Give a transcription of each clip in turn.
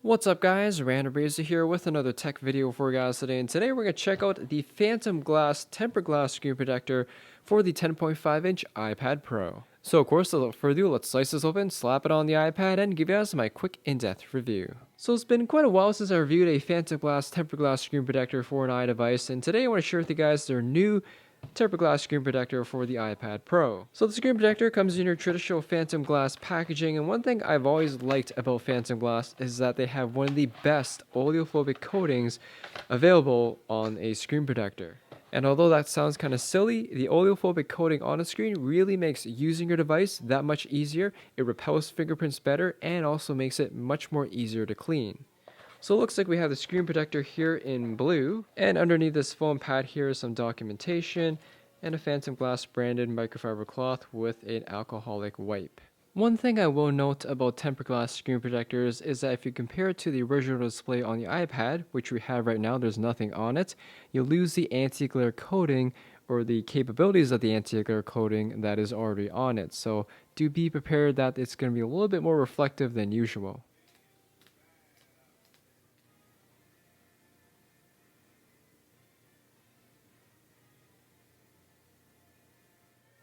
What's up guys, Random Breezer here with another tech video for you guys today, and today we're going to check out the Phantom Glass tempered glass screen protector for the 10.5-inch iPad Pro. So of course, without further ado, let's slice this open, slap it on the iPad, and give you guys my quick in-depth review. So it's been quite a while since I reviewed a Phantom Glass tempered glass screen protector for an iDevice, and today I want to share with you guys their new tempered glass screen protector for the iPad Pro. So the screen protector comes in your traditional Phantom Glass packaging, and one thing I've always liked about Phantom Glass is that they have one of the best oleophobic coatings available on a screen protector. And although that sounds kind of silly, the oleophobic coating on a screen really makes using your device that much easier. It repels fingerprints better and also makes it much more easier to clean. So it looks like we have the screen protector here in blue, and underneath this foam pad here is some documentation and a Phantom Glass branded microfiber cloth with an alcoholic wipe. One thing I will note about tempered glass screen protectors is that if you compare it to the original display on the iPad, which we have right now, there's nothing on it, you'll lose the anti-glare coating or the capabilities of the anti-glare coating that is already on it. So do be prepared that it's going to be a little bit more reflective than usual.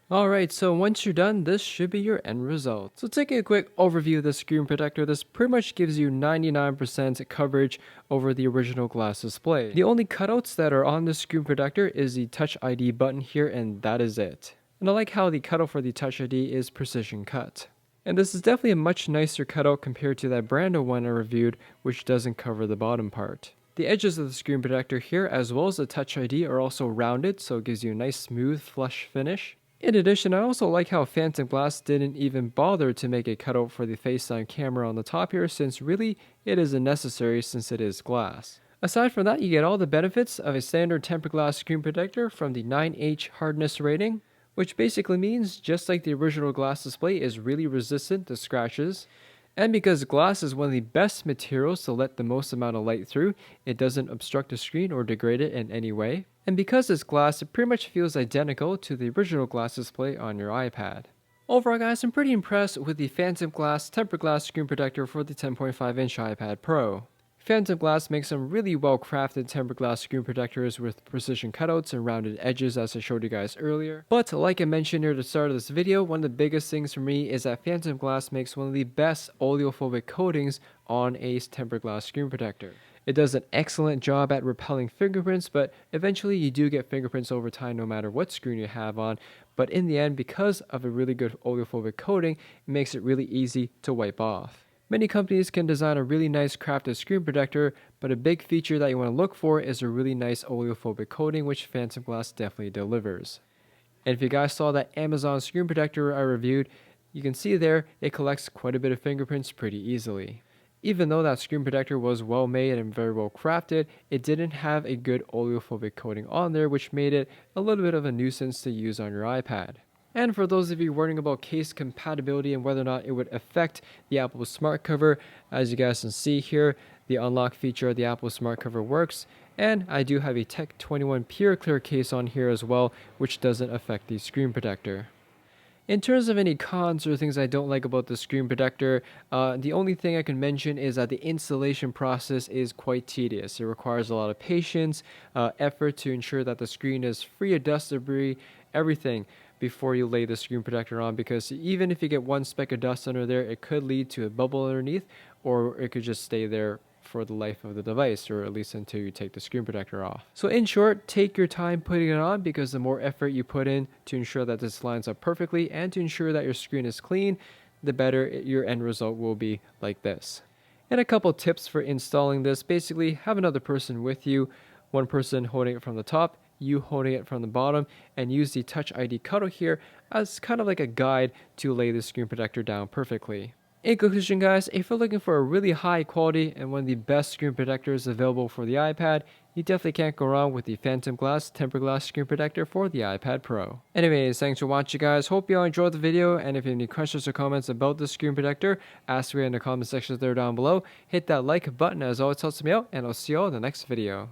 Alright, so once you're done, this should be your end result. So taking a quick overview of the screen protector, this pretty much gives you 99% coverage over the original glass display. The only cutouts that are on the screen protector is the Touch ID button here, and that is it. And I like how the cutout for the Touch ID is precision cut. And this is definitely a much nicer cutout compared to that brand new one I reviewed, which doesn't cover the bottom part. The edges of the screen protector here, as well as the Touch ID, are also rounded, so it gives you a nice smooth, flush finish. In addition, I also like how Phantom Glass didn't even bother to make a cutout for the FaceTime camera on the top here, since really it isn't necessary since it is glass. Aside from that, you get all the benefits of a standard tempered glass screen protector from the 9H hardness rating, which basically means just like the original glass display is really resistant to scratches. And because glass is one of the best materials to let the most amount of light through, it doesn't obstruct the screen or degrade it in any way. And because it's glass, it pretty much feels identical to the original glass display on your iPad. Overall guys, I'm pretty impressed with the Phantom Glass tempered glass screen protector for the 10.5-inch iPad Pro. Phantom Glass makes some really well crafted tempered glass screen protectors with precision cutouts and rounded edges as I showed you guys earlier. But like I mentioned near the start of this video, one of the biggest things for me is that Phantom Glass makes one of the best oleophobic coatings on a tempered glass screen protector. It does an excellent job at repelling fingerprints, but eventually you do get fingerprints over time no matter what screen you have on. But in the end, because of a really good oleophobic coating, it makes it really easy to wipe off. Many companies can design a really nice crafted screen protector, but a big feature that you want to look for is a really nice oleophobic coating, which Phantom Glass definitely delivers. And if you guys saw that Amazon screen protector I reviewed, you can see there it collects quite a bit of fingerprints pretty easily. Even though that screen protector was well made and very well crafted, it didn't have a good oleophobic coating on there, which made it a little bit of a nuisance to use on your iPad. And for those of you worrying about case compatibility and whether or not it would affect the Apple Smart Cover, as you guys can see here, the unlock feature of the Apple Smart Cover works. And I do have a Tech 21 Pure Clear case on here as well, which doesn't affect the screen protector. In terms of any cons or things I don't like about the screen protector, the only thing I can mention is that the installation process is quite tedious. It requires a lot of patience, effort to ensure that the screen is free of dust, debris, everything before you lay the screen protector on, because even if you get one speck of dust under there, it could lead to a bubble underneath, or it could just stay there for the life of the device, or at least until you take the screen protector off. So in short, take your time putting it on, because the more effort you put in to ensure that this lines up perfectly and to ensure that your screen is clean, the better your end result will be like this. And a couple tips for installing this: basically have another person with you, one person holding it from the top, you holding it from the bottom, and use the Touch ID cutout here as kind of like a guide to lay the screen protector down perfectly. In conclusion guys, if you're looking for a really high quality and one of the best screen protectors available for the iPad, you definitely can't go wrong with the Phantom Glass tempered glass screen protector for the iPad Pro. Anyways, thanks for watching guys, hope you all enjoyed the video, and if you have any questions or comments about the screen protector, ask me in the comment section there down below. Hit that like button, as always helps me out, and I'll see you all in the next video.